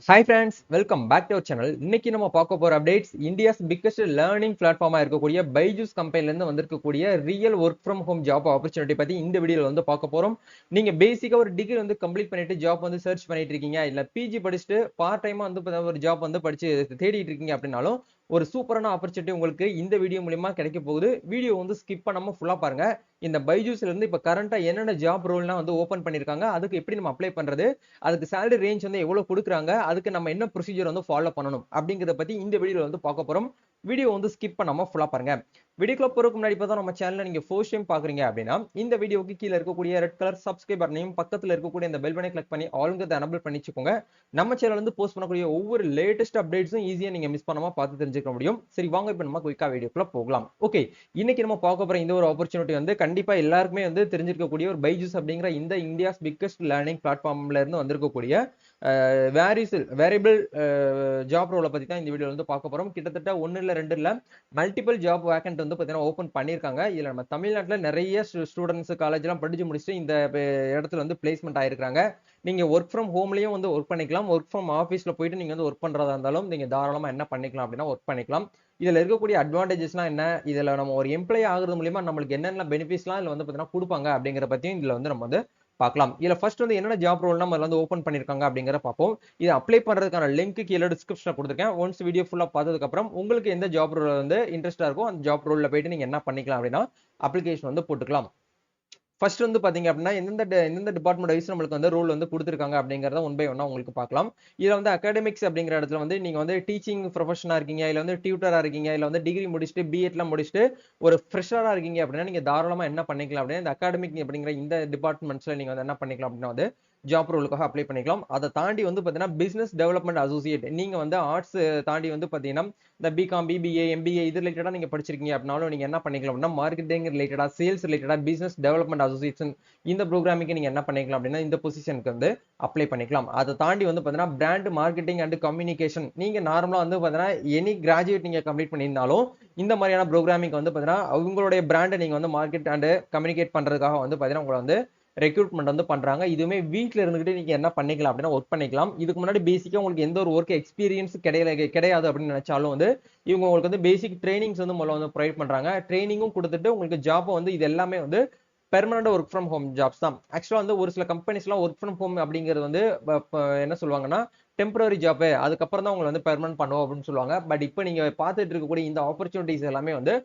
Hi friends, welcome back to our channel. இன்னைக்கு நம்ம பார்க்க போற அப்டேட்ஸ் இந்தியாஸ் பிக்கஸ்ட் லேர்னிங் பிளாட்ஃபார்மா இருக்கக்கூடிய பைஜூஸ் கம்பெனில இருந்து வந்திருக்கக்கூடிய real work from home job opportunity பத்தி இந்த வீடியோல வந்து பார்க்க போறோம். நீங்க பேசிக்கா ஒரு டிகிரி வந்து கம்ப்ளீட் பண்ணிட்டு ஜாப் வந்து சர்ச் பண்ணிட்டு இருக்கீங்க, இல்ல பிஜி படிச்சுட்டு பார்ட் டைமா வந்து ஒரு ஜாப் வந்து படிச்சு தேடிட்டு இருக்கீங்க அப்படின்னாலும் ஒரு சூப்பரான ஆப்பர்ச்சுனிட்டி உங்களுக்கு இந்த வீடியோ மூலமா கிடைக்க போகுது. வீடியோ வந்து ஸ்கிப் பண்ணாம ஃபுல்லா பாருங்க. இந்த பைஜூஸ்ல இருந்து இப்ப கரண்டா என்னென்ன ஜாப் ரோல்னா வந்து ஓபன் பண்ணிருக்காங்க, அதுக்கு எப்படி நம்ம அப்ளை பண்றது, அதுக்கு சேலரி ரேஞ்ச் வந்து எவ்வளவு கொடுக்குறாங்க, அதுக்கு நம்ம என்ன ப்ரொசீஜர் வந்து ஃபாலோ பண்ணணும் அப்படிங்கறத பத்தி இந்த வீடியோல வந்து பார்க்க போறோம். வீடியோ வந்து ஸ்கிப் பண்ணாம ஃபுல்லா பாருங்க. வீடியோக்குள்ள போறதுக்கு முன்னாடி பார்த்தா நம்ம சேனலை நீங்க ஃபர்ஸ்ட் டைம் பாக்குறீங்க அப்படின்னா இந்த வீடியோக்கு கீழே இருக்கக்கூடிய ரெட் கலர் சப்ஸ்கிரைப் பட்டனையும் பக்கத்துல இருக்கக்கூடிய இந்த பெல் பட்டனை கிளிக் பண்ணி ஆல்ங்கிறத எனபிள் பண்ணிச்சுக்கோங்க. நம்ம சேனல் வந்து போஸ்ட் பண்ணக்கூடிய ஒவ்வொரு லேட்டஸ்ட் அப்டேட்ஸும் ஈஸியா நீங்க மிஸ் பண்ணாம பார்த்து தெரிஞ்சுக்க முடியும். சரி வாங்க இப்ப நம்ம குயிக்கா வீடியோக்குள்ள போகலாம். ஓகே, இன்னைக்கு நம்ம பார்க்க போற இந்த ஒரு ஆப்பர்ச்சுனிட்டி வந்து கண்டிப்பா எல்லாருக்குமே வந்து தெரிஞ்சிருக்கக்கூடிய ஒரு பைஜூஸ் அப்படிங்கிற இந்த இந்தியாஸ் பிக்கஸ்ட் லேர்னிங் பிளாட்ஃபார்ம்ல இருந்து வந்திருக்கக்கூடிய வேரியபிள் ஜாப் ரோலை பத்தி தான் இந்த வீடியோ வந்து பார்க்க போறோம். கிட்டத்தட்ட ஒன்னு இல்ல ரெண்டு இல்ல மல்டிபிள் ஜாப் வேக்கன்ட் வந்து பாத்தீங்கன்னா ஓபன் பண்ணிருக்காங்க. இதுல நம்ம தமிழ்நாட்டுல நிறைய ஸ்டூடெண்ட்ஸ் காலேஜ் எல்லாம் படிச்சு முடிச்சுட்டு இந்த இடத்துல வந்து பிளேஸ்மெண்ட் ஆயிருக்காங்க. நீங்க ஒர்க் ஃப்ரம் ஹோம்லயும் வந்து ஒர்க் பண்ணிக்கலாம், ஒர்க் ஃப்ரம் ஆஃபீஸ்ல போயிட்டு நீங்க வந்து ஒர்க் பண்றதா இருந்தாலும் நீங்க தாராளமா என்ன பண்ணிக்கலாம் அப்படின்னா ஒர்க் பண்ணிக்கலாம். இதுல இருக்கக்கூடிய அட்வான்டேஜஸ்லாம் என்ன, இதுல நம்ம ஒரு எம்ப்ளாய் ஆகுறது மூலியமா நம்மளுக்கு என்னென்ன பெனிஃபிட்ஸ்லாம் இதுல வந்து பாத்தீங்கன்னா கொடுப்பாங்க அப்படிங்கிற பத்தியும் இதுல வந்து நம்ம வந்து பார்க்கலாம். இதுல ஃபர்ஸ்ட் வந்து என்னென்ன ஜாப் ரோல் நம்ம வந்து ஓபன் பண்ணிருக்காங்க அப்படிங்கறத பார்ப்போம். இதை அப்ளை பண்றதுக்கான லிங்க் கீழே டிஸ்கிரிப்ஷன்ல கொடுத்துருக்கேன். ஒன்ஸ் வீடியோ ஃபுல்லா பார்த்ததுக்கு அப்புறம் உங்களுக்கு எந்த ஜாப் ரோல் வந்து இன்ட்ரெஸ்டா இருக்கோ அந்த ஜாப் ரோல்ல போயிட்டு நீங்க என்ன பண்ணிக்கலாம் அப்படின்னா அப்ளிகேஷன் வந்து போட்டுக்கலாம். ஃபர்ஸ்ட் வந்து பாத்தீங்க அப்படின்னா எந்தெந்த டிபார்ட்மெண்ட் வைஸ் நம்மளுக்கு வந்து ரோல் வந்து கொடுத்துருக்காங்க அப்படிங்கறத ஒன் பை ஒன்னா உங்களுக்கு பார்க்கலாம். இதுல வந்து அகாடமிக்ஸ் அப்படிங்கிற இடத்துல வந்து நீங்க வந்து டீச்சிங் ப்ரொஃபஷனா இருக்கீங்க, இல்ல வந்து டியூட்டரா இருக்கீங்க, இல்ல வந்து டிகிரி முடிச்சுட்டு பிஎட்லாம் முடிச்சுட்டு ஒரு ஃப்ரெஷரா இருக்கீங்க அப்படின்னா நீங்க தாராளமா என்ன பண்ணிக்கலாம் அப்படின்னா இந்த அகாடமிக் அப்படிங்கிற இந்த டிபார்ட்மெண்ட்ஸ்ல நீங்க வந்து என்ன பண்ணிக்கலாம் அப்படின்னா வந்து ஜாப் ரோலுக்காக அப்ளை பண்ணிக்கலாம். அதை தாண்டி வந்து பாத்தீங்கன்னா பிசினஸ் டெவலப்மெண்ட் அசோசியேட், நீங்க வந்து ஆர்ட்ஸ் தாண்டி வந்து பாத்தீங்கன்னா இந்த பிகாம் பிபிஏ எம்பிஏ இது ரிலேட்டடா நீங்க படிச்சிருக்கீங்க அப்படின்னாலும் நீங்க என்ன பண்ணிக்கலாம் அப்படின்னா மார்க்கெட்டிங் ரிலேட்டடா சேல்ஸ் ரிலேட்டடா பிசினஸ் டெவலப்மெண்ட் அசோசியேஷன் இந்த ப்ரோக்ராமிங்க்கு நீங்க என்ன பண்ணிக்கலாம் அப்படின்னா இந்த பொசிஷனுக்கு வந்து அப்ளை பண்ணிக்கலாம். அதை தாண்டி வந்து பாத்தீங்கன்னா பிராண்ட் மார்க்கெட்டிங் அண்ட் கம்யூனிகேஷன், நீங்க நார்மலா வந்து பாத்தீங்கன்னா எனி கிராஜுவேட் நீங்க கம்ப்ளீட் பண்ணியிருந்தாலும் இந்த மாதிரியான ப்ரோக்ராமிங் வந்து பாத்தீங்கன்னா உங்களுடைய பிராண்டை நீங்க வந்து மார்க்கெட் அண்ட் கம்யூனிகேட் பண்றதுக்காக வந்து பாத்தீங்கன்னா உங்களை வந்து ரெக்ரூட்மெண்ட் வந்து பண்றாங்க. இதுவுமே வீட்ல இருந்துகிட்டு நீங்க என்ன பண்ணிக்கலாம் அப்படின்னா ஒர்க் பண்ணிக்கலாம். இதுக்கு முன்னாடி பேசிக்கா உங்களுக்கு எந்த ஒரு ஒர்க் எக்ஸ்பீரியன்ஸ் கிடையாது அப்படின்னு நினைச்சாலும் வந்து இவங்க உங்களுக்கு வந்து பேசிக் ட்ரைனிங்ஸ் வந்து முதல்ல வந்து ப்ரொவைட் பண்றாங்க. ட்ரைனிங்கும் கொடுத்துட்டு உங்களுக்கு ஜாப்பும் வந்து இது எல்லாமே வந்து permanent work from home jobs தான். ஆக்சுவலா வந்து ஒரு சில கம்பெனிஸ்லாம் ஒர்க் ஃப்ரம் ஹோம் அப்படிங்கிறது வந்து என்ன சொல்லுவாங்கன்னா டெம்பரரி ஜாப், அதுக்கப்புறம் தான் உங்களை வந்து பெர்மனன்ட் பண்ணுவோம் அப்படின்னு சொல்லுவாங்க. பட் இப்போ நீங்க பார்த்துட்டு இருக்கக்கூடிய இந்த ஆப்பர்ச்சுனிட்டிஸ் எல்லாமே வந்து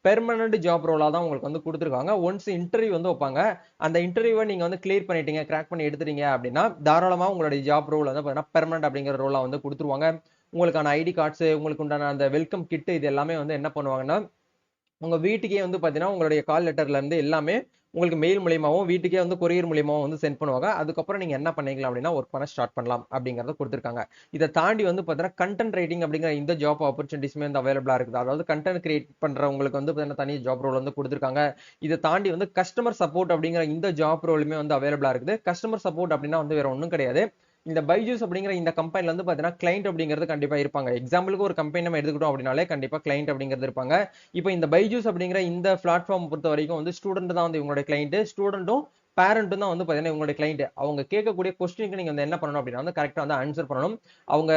பெர்மனன்ட் ஜாப் ரோலா தான் உங்களுக்கு வந்து கொடுத்துருக்காங்க. ஒன்ஸ் இன்டர்வியூ வந்து வைப்பாங்க. அந்த இன்டர்வியூவை நீங்க வந்து கிளியர் பண்ணிட்டீங்க, கிராக் பண்ணி எடுத்துட்டீங்க அப்படின்னா தாராளமா உங்களுடைய ஜாப் ரோல் வந்து பார்த்தீங்கன்னா பெர்மனன்ட் அப்படிங்கிற ரோலா வந்து கொடுத்துருவாங்க. உங்களுக்கான ஐடி கார்ட்ஸ், உங்களுக்கு உண்டான அந்த வெல்கம் கிட் இது எல்லாமே வந்து என்ன பண்ணுவாங்கன்னா உங்க வீட்டுக்கே வந்து பாத்தீங்கன்னா உங்களுடைய கால் லெட்டர்ல இருந்து எல்லாமே உங்களுக்கு மெயில் மூலியமாவும் வீட்டுக்கே வந்து கொரியர் மூலியமாவும் வந்து சென்ட் பண்ணுவாங்க. அதுக்கப்புறம் நீங்க என்ன பண்ணிக்கலாம் அப்படின்னா ஒர்க் பண்ண ஸ்டார்ட் பண்ணலாம் அப்படிங்கறத கொடுத்துருக்காங்க. இதை தாண்டி வந்து பாத்தீங்கன்னா கண்டென்ட் ரைட்டிங் அப்படிங்கிற இந்த ஜாப் ஆப்பர்ச்சுனிட்டிஸ்மே வந்து அவைலபிளா இருக்குது. அதாவது கண்டென்ட் கிரியேட் பண்றவங்களுக்கு வந்து பாத்தீங்கன்னா தனி ஜாப் ரோல் வந்து கொடுத்துருக்காங்க. இதை தாண்டி வந்து கஸ்டமர் சப்போர்ட் அப்படிங்கிற இந்த ஜாப் ரோலுமே வந்து அவைலபிளா இருக்குது. கஸ்டமர் சப்போர்ட் அப்படின்னா வந்து வேற ஒன்றும் கிடையாது. இந்த பைஜூஸ் அப்படிங்கிற இந்த கம்பெனில வந்து பாத்தீங்கன்னா கிளைண்ட் அப்படிங்கிறது கண்டிப்பா இருப்பாங்க. எக்ஸாம்பிளுக்கு ஒரு கம்பெனி நம்ம எடுத்துக்கிட்டோம் அப்படின்னாலே கண்டிப்பா கிளைண்ட் அப்படிங்கிறது இருப்பாங்க. இப்போ இந்த பைஜூஸ் அப்படிங்கிற இந்த பிளாட்ஃபார்ம் பொறுத்த வரைக்கும் வந்து ஸ்டூடெண்ட் தான் வந்து இவங்களுடைய கிளைண்ட், ஸ்டூடெண்ட்டும் பேரண்ட்டும் தான் வந்து பாத்தீங்கன்னா இவங்களுடைய கிளைண்ட். அவங்க கேட்கக்கூடிய கொஸ்டினுக்கு நீங்க வந்து என்ன பண்ணணும் அப்படின்னா வந்து கரெக்டா வந்து ஆன்சர் பண்ணணும். அவங்க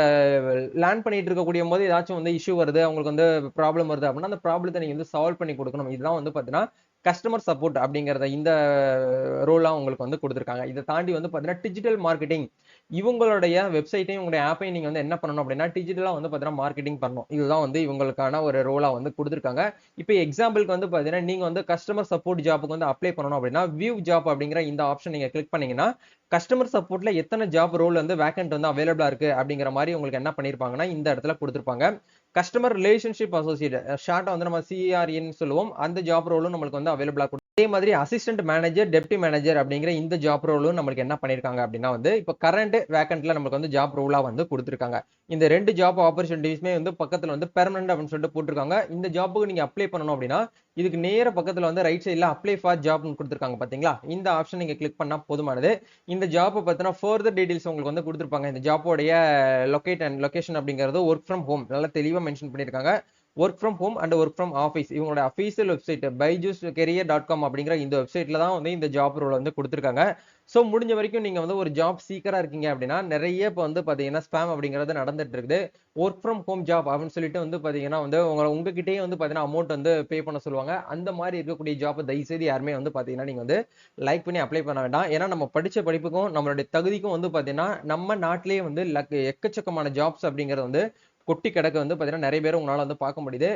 லேர்ன் பண்ணிட்டு இருக்கக்கூடிய போது ஏதாச்சும் வந்து இஷ்யூ வருது, அவங்களுக்கு வந்து ப்ராப்ளம் வருது அப்படின்னா அந்த ப்ராப்ளத்தை நீங்க வந்து சால்வ் பண்ணி கொடுக்கணும். இதுதான் வந்து பாத்தீங்கன்னா கஸ்டமர் சப்போர்ட் அப்படிங்கறத இந்த ரோலா உங்களுக்கு வந்து கொடுத்துருக்காங்க. இதை தாண்டி வந்து பாத்தீங்கன்னா டிஜிட்டல் மார்க்கெட்டிங், இவங்களுடைய வெப்சைட்டையும் உங்களுடைய ஆப்பையும் நீங்க வந்து என்ன பண்ணணும் அப்படின்னா டிஜிட்டலா வந்து பாத்தீங்கன்னா மார்க்கெட்டிங் பண்ணணும். இதுதான் வந்து இவங்களுக்கான ஒரு ரோலா வந்து கொடுத்துருக்காங்க. இப்போ எக்ஸாம்பிளுக்கு வந்து பாத்தீங்கன்னா நீங்க வந்து கஸ்டமர் சப்போர்ட் ஜாப்புக்கு வந்து அப்ளை பண்ணணும் அப்படின்னா வியூ ஜாப் அப்படிங்கிற இந்த ஆப்ஷன் நீங்க கிளிக் பண்ணீங்கன்னா கஸ்டமர் சப்போர்ட்ல எத்தனை ஜாப் ரோல் வந்து வேக்கன்ட் வந்து அவைலபிளா இருக்கு அப்படிங்கிற மாதிரி உங்களுக்கு என்ன பண்ணிருப்பாங்கன்னா இந்த இடத்துல கொடுத்துருப்பாங்க. கஸ்டமர் ரிலேஷன்ஷிப் அசோசியேட், ஷார்ட்டா வந்து நம்ம சிஆர்என் சொல்லுவோம், அந்த ஜாப் ரோலும் நம்மளுக்கு வந்து அவைலபிளா. அதே மாதிரி அசிஸ்டன்ட் மேனேஜர், டெப்டி மேனேஜர் அப்படிங்கிற இந்த ஜாப் ரோலும் நம்மளுக்கு என்ன பண்ணிருக்காங்க அப்படின்னா வந்து இப்போ கரண்ட் வேக்கன்ட்ல நமக்கு வந்து ஜாப் ரோலா வந்து கொடுத்துருக்காங்க. இந்த ரெண்டு ஜாப் ஆப்பர்ச்சுனிட்டிஸ்மே வந்து பக்கத்துல வந்து பெர்மனன்ட் அப்படின்னு சொல்லிட்டு போட்டிருக்காங்க. இந்த ஜாப்புக்கு நீங்க அப்ளை பண்ணணும் அப்படின்னா இதுக்கு நேர பக்கத்துல வந்து ரைட் சைட்ல அப்ளை ஃபார் ஜாப் கொடுத்துருக்காங்க பாத்தீங்களா, இந்த ஆப்ஷன் நீங்க கிளிக் பண்ணா போதுமானது. இந்த ஜாப் பத்தின ஃபர்தர் டீடைல்ஸ் உங்களுக்கு வந்து கொடுத்துருப்பாங்க. இந்த ஜாப்போடைய லொகேஷன் அப்படிங்கிறது ஒர்க் ஃப்ரம் ஹோம் நல்லா தெளிவா மென்ஷன் பண்ணிருக்காங்க. Work from home and work from office. இவங்களோட அஃபீஷியல் வெப்சைட் byju'scareer.com அப்படிங்கிற இந்த வெப்சைட்ல தான் வந்து இந்த ஜாப் ரோல் வந்து கொடுத்துருக்காங்க. ஸோ முடிஞ்ச வரைக்கும் நீங்க வந்து ஒரு ஜாப் சீக்கரா இருக்கீங்க அப்படின்னா, நிறைய இப்போ வந்து பாத்தீங்கன்னா ஸ்பேம் அப்படிங்கிறது நடந்துட்டு இருக்குது. ஒர்க் ஃப்ரம் ஹோம் ஜாப் அப்படின்னு சொல்லிட்டு வந்து பாத்தீங்கன்னா வந்து உங்ககிட்டயே வந்து பாத்தீங்கன்னா அமௌண்ட் வந்து பே பண்ண சொல்லுவாங்க. அந்த மாதிரி இருக்கக்கூடிய ஜாப் தயவுசெய்து யாருமே வந்து பாத்தீங்கன்னா நீங்க வந்து லைக் பண்ணி அப்ளை பண்ண வேண்டாம். ஏன்னா நம்ம படிச்ச படிப்புக்கும் நம்மளுடைய தகுதிக்கும் வந்து பாத்தீங்கன்னா நம்ம நாட்டிலேயே வந்து எக்கச்சக்கமான ஜாப்ஸ் அப்படிங்கிறது வந்து கொட்டி கிடக்கு வந்து பாத்தீங்கன்னா நிறைய பேர் உங்களால வந்து பார்க்க முடியுது.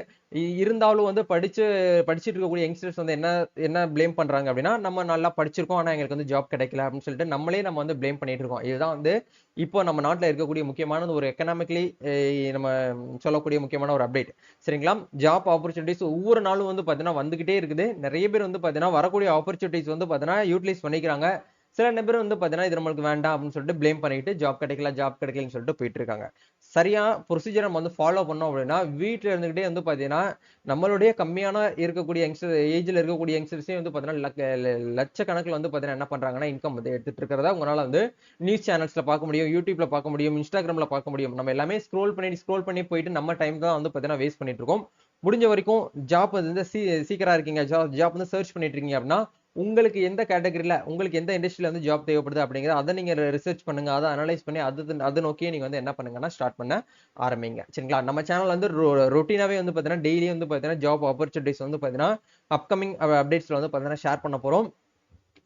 இருந்தாலும் வந்து படிச்சுட்டு இருக்கக்கூடிய யங்ஸ்டர்ஸ் வந்து என்ன என்ன ப்ளேம் பண்றாங்க அப்படின்னா, நம்ம நல்லா படிச்சிருக்கோம் ஆனா எங்களுக்கு வந்து ஜாப் கிடைக்கல அப்படின்னு சொல்லிட்டு நம்ம வந்து ப்ளேம் பண்ணிட்டு இருக்கோம். இதுதான் வந்து இப்போ நம்ம நாட்டுல இருக்கக்கூடிய முக்கியமான ஒரு எக்கனாமிக்கலி நம்ம சொல்லக்கூடிய முக்கியமான ஒரு அப்டேட். சரிங்களா? ஜாப் ஆப்பர்ச்சுனிட்டிஸ் ஒவ்வொரு நாளும் வந்து பாத்தீங்கன்னா வந்துகிட்டே இருக்குது. நிறைய பேர் வந்து பாத்தீங்கன்னா வரக்கூடிய ஆப்பர்ச்சுனிட்டிஸ் வந்து பாத்தீங்கன்னா யூட்டிலைஸ் பண்ணிக்கிறாங்க. சில பேர் வந்து பாத்தீங்கன்னா இது நம்மளுக்கு வேண்டாம் அப்படின்னு சொல்லிட்டு ப்ளேம் பண்ணிட்டு ஜாப் கிடைக்கலன்னு சொல்லிட்டு போயிட்டு இருக்காங்க. சரியா ப்ரொசீஜர் நம்ம வந்து ஃபாலோ பண்ணோம் அப்படின்னா வீட்டுல இருந்துகிட்டே வந்து பாத்தீங்கன்னா நம்மளுடைய கம்மியான இருக்கக்கூடிய ஏஜ்ல இருக்கக்கூடிய யங்ஸ்டர்ஸே வந்து பாத்தீங்கன்னா லட்சக்கணக்கில் வந்து பாத்தீங்கன்னா என்ன பண்றாங்கன்னா இன்கம் வந்து எடுத்துட்டு இருக்கிறதா உங்களால வந்து நியூஸ் சேனல்ஸ்ல பார்க்க முடியும், யூடியூப்ல பார்க்க முடியும், இன்ஸ்டாகிராம்ல பார்க்க முடியும். நம்ம எல்லாமே ஸ்க்ரோல் பண்ணி போயிட்டு நம்ம டைம் தான் வந்து பாத்தீங்கன்னா வேஸ்ட் பண்ணிட்டு இருக்கோம். முடிஞ்ச வரைக்கும் ஜாப் வந்து சீக்கிரம் இருக்கீங்க, ஜாப் வந்து சர்ச் பண்ணிட்டு இருக்கீங்க அப்படின்னா உங்களுக்கு எந்த கேட்டகரியில உங்களுக்கு எந்த இண்டஸ்ட்ரியில வந்து ஜாப் தேவைப்படுது அப்படிங்கறத அதை நீங்க ரிசர்ச் பண்ணுங்க, அதை அனலைஸ் பண்ணி அது நோக்கியே நீங்க வந்து என்ன பண்ணுங்கன்னா ஸ்டார்ட் பண்ண ஆரம்பிங்க. சரிங்களா? நம்ம சேனல் வந்து ரொட்டீனாவே வந்து பாத்தீங்கன்னா டெய்லி வந்து பாத்தீங்கன்னா ஜாப் ஆப்பர்ச்சுனிட்டிஸ் வந்து பாத்தீங்கன்னா அப்கமிங் அப்டேட்ஸ்ல வந்து பாத்தீங்கன்னா ஷேர் பண்ண போறோம்.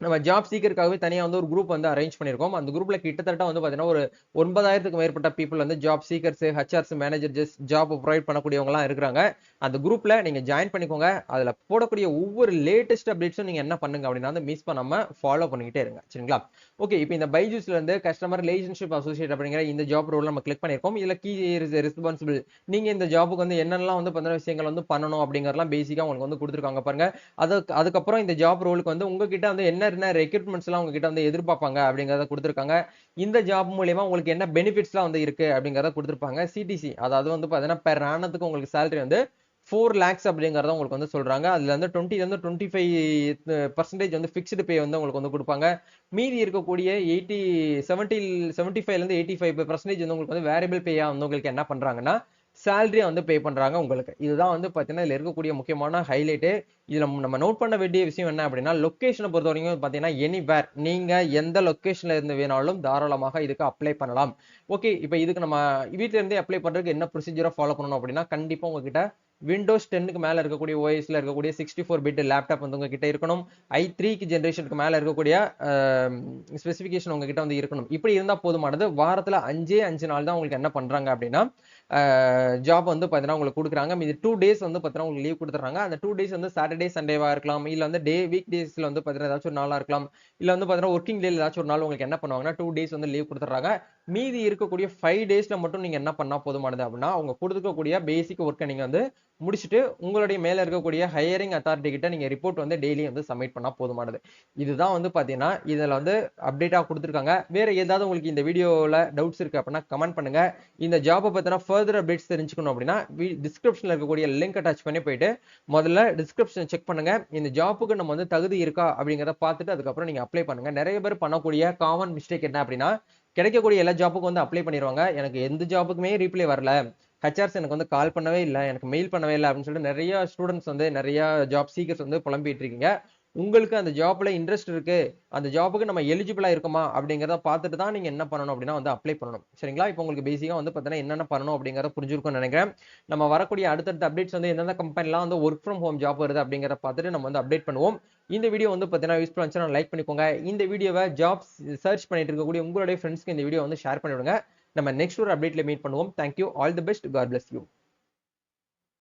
நம்ம ஜாப் சீக்கருக்காகவே தனியா வந்து ஒரு குரூப் வந்து அரேஞ்ச் பண்ணிருக்கோம். அந்த குரூப்ல கிட்டத்தட்ட வந்து பாத்தீங்கன்னா ஒரு 9,000க்கும் மேற்பட்ட பீப்புள் வந்து job seekers, HRs, managers, job provide பண்ணக்கூடியவங்க எல்லாம் இருக்கிறாங்க. அந்த குரூப்ல நீங்க ஜாயின் பண்ணிக்கோங்க. அதுல போடக்கூடிய ஒவ்வொரு லேட்டஸ்ட் அப்டேட்ஸும் நீங்க என்ன பண்ணுங்க அப்படின்னா வந்து மிஸ் பண்ணாம ஃபாலோ பண்ணிக்கிட்டே இருங்க. சரிங்களா? ஓகே, இப்போ இந்த பைஜூஸ்ல இருந்து கஸ்டமர் ரிலேஷன்ஷிப் அசோசியேட் அப்படிங்கிற இந்த ஜாப் ரோல் நம்ம கிளிக் பண்ணிருக்கோம். இதுல கீ ரெஸ்பான்சிபிள் நீங்க இந்த ஜாபுக்கு வந்து என்னெல்லாம் வந்து பாத்தீங்கன்னா விஷயங்கள் வந்து பண்ணணும் அப்படிங்கறதெல்லாம் பேசிக்கா உங்களுக்கு வந்து கொடுத்துருக்காங்க பாருங்க. அதுக்கப்புறம் இந்த ஜாப் ரோலுக்கு வந்து உங்ககிட்ட வந்து என்ன ரெக்ரூட்மெண்ட்ஸ் எல்லாம் உங்ககிட்ட வந்து எதிர்பார்ப்பாங்க அப்படிங்கறத கொடுத்துருக்காங்க. இந்த ஜாப் மூலியமா உங்களுக்கு என்ன பெனிஃபிட்ஸ் எல்லாம் வந்து இருக்கு அப்படிங்கறத கொடுத்துருப்பாங்க. சிடிசி அதாவது வந்து பாத்தீங்கன்னா பெர் ஆனத்துக்கு உங்களுக்கு சேலரி வந்து 4 lakhs அப்படிங்கறத உங்களுக்கு வந்து சொல்றாங்க. அதுல இருந்து 20 ல இருந்து 25% வந்து ஃபிக்ஸ்டு பே வந்து உங்களுக்கு வந்து கொடுப்பாங்க. மீதி இருக்கக்கூடிய 75ல இருந்து 85% வந்து உங்களுக்கு வந்து வேரியபிள் பேயா வந்து உங்களுக்கு என்ன பண்றாங்கன்னா சேலரியா வந்து பே பண்றாங்க உங்களுக்கு. இதுதான் வந்து பாத்தீங்கன்னா இதுல இருக்கக்கூடிய முக்கியமான ஹைலைட். இதுல நம்ம நோட் பண்ண வேண்டிய விஷயம் என்ன அப்படின்னா லொகேஷனை பொறுத்த வரைக்கும் பாத்தீங்கன்னா எனிவேர் நீங்க எந்த லொகேஷன்ல இருந்து வேணாலும் தாராளமாக இதுக்கு அப்ளை பண்ணலாம். ஓகே, இப்போ இதுக்கு நம்ம வீட்ல இருந்தே அப்ளை பண்றதுக்கு என்ன ப்ரொசீஜரை ஃபாலோ பண்ணணும் அப்படின்னா கண்டிப்பா உங்ககிட்ட விண்டோஸ் 10க்கு மேல இருக்கக்கூடிய ஓஎஸ்ல இருக்கக்கூடிய 64 பிட் லேப்டாப் வந்து உங்ககிட்ட இருக்கணும். i3 ஜெனரேஷனுக்கு மேல இருக்கக்கூடிய ஸ்பெசிபிகேஷன் உங்ககிட்ட வந்து இருக்கணும். இப்படி இருந்தா போதுமானது. வாரத்துல 5 நாள் தான் உங்களுக்கு என்ன பண்றாங்க அப்படின்னா ஜாப் வந்து பாத்தீங்கன்னா உங்களுக்கு கொடுக்குறாங்க. மீதி 2 டேஸ் வந்து பாத்தீங்கன்னா உங்களுக்கு லீவ் கொடுத்துறாங்க. அந்த 2 டேஸ் வந்து சாட்டர்டே சண்டேவா இருக்கலாம், இல்ல வந்து வீக் டேஸ்ல வந்து பாத்தீங்கன்னா ஏதாச்சும் ஒரு நாளா இருக்கலாம், இல்ல வந்து பாத்தீங்கன்னா ஒர்க்கிங் டேல ஏதாச்சும் ஒரு நாள் உங்களுக்கு என்ன பண்ணுவாங்கன்னா 2 டேஸ் வந்து லீவ் கொடுத்துறாங்க. மீதி இருக்கக்கூடிய 5 டேஸ்ல மட்டும் நீங்க என்ன பண்ணா போதுமானது அப்படின்னா அவங்க கொடுக்கக்கூடிய பேசிக் ஒர்க்கை நீங்க வந்து முடிச்சுட்டு உங்களுடைய மேல இருக்கக்கூடிய ஹையரிங் அத்தாரிட்டி கிட்ட நீங்க ரிப்போர்ட் வந்து டெய்லி வந்து சப்மிட் பண்ணா போதுமானது. இதுதான் வந்து பாத்தீங்கன்னா இதுல வந்து அப்டேட்டா கொடுத்துருக்காங்க. வேற ஏதாவது உங்களுக்கு இந்த வீடியோல டவுட்ஸ் இருக்கு அப்படின்னா கமெண்ட் பண்ணுங்க. இந்த ஜாபை பத்தின ஃபர்தர் அப்டேட்ஸ் தெரிஞ்சுக்கணும் அப்படின்னா டிஸ்கிரிப்ஷன்ல இருக்கக்கூடிய லிங்க் அட்டாச் பண்ணி போயிட்டு முதல்ல டிஸ்கிரிப்ஷன் செக் பண்ணுங்க. இந்த ஜாப்புக்கு நம்ம வந்து தகுதி இருக்கா அப்படிங்கறத பார்த்துட்டு அதுக்கப்புறம் நீங்க அப்ளை பண்ணுங்க. நிறைய பேர் பண்ணக்கூடிய காமன் மிஸ்டேக் என்ன அப்படின்னா கிடைக்கக்கூடிய எல்லா ஜாப்புக்கும் வந்து அப்ளை பண்ணிடுவாங்க. எனக்கு எந்த ஜாப்புக்குமே ரீப்ளை வரல, ஹெச்ஆர்ஸ் எனக்கு வந்து கால் பண்ணவே இல்லை, எனக்கு மெயில் பண்ணவே இல்லை அப்படின்னு சொல்லிட்டு நிறைய ஸ்டூடெண்ட்ஸ் வந்து நிறைய ஜாப் சீக்கர்ஸ் வந்து புலம்பிட்டு இருக்கீங்க. உங்களுக்கு அந்த ஜாப்ல இன்ட்ரெஸ்ட் இருக்கு, அந்த ஜாப்புக்கு நம்ம எலிஜிபிளா இருக்குமா அப்படிங்கறத பார்த்துட்டு தான் நீங்க என்ன பண்ணணும் அப்படின்னா வந்து அப்ளை பண்ணணும். சரிங்களா? இப்போ உங்களுக்கு பேசிக்கா வந்து பார்த்தீங்கன்னா என்னென்ன பண்ணணும் அப்படிங்கறத புரிஞ்சிருக்கும்னு நினைக்கிறேன். நம்ம வரக்கூடிய அடுத்தடுத்த அப்டேட்ஸ் வந்து எந்தெந்த கம்பெனிலாம் வந்து ஒர்க் ஃப்ரம் ஹோம் ஜாப் வருது அப்படிங்கறத பார்த்துட்டு நம்ம வந்து அப்டேட் பண்ணுவோம். இந்த வீடியோ வந்து பார்த்தீங்கன்னா யூஸ்ஃபுல்லா இருந்துச்சுன்னா லைக் பண்ணிக்கோங்க. இந்த வீடியோவை ஜாப் சர்ச் பண்ணிட்டு இருக்கக்கூடிய உங்களுடைய ஃப்ரெண்ட்ஸ்க்கு இந்த வீடியோ வந்து ஷேர் பண்ணிவிடுங்க. நம்ம நெக்ஸ்ட் ஒரு அப்டேட்ல மீட் பண்ணுவோம். Thank you, all the best, God bless you.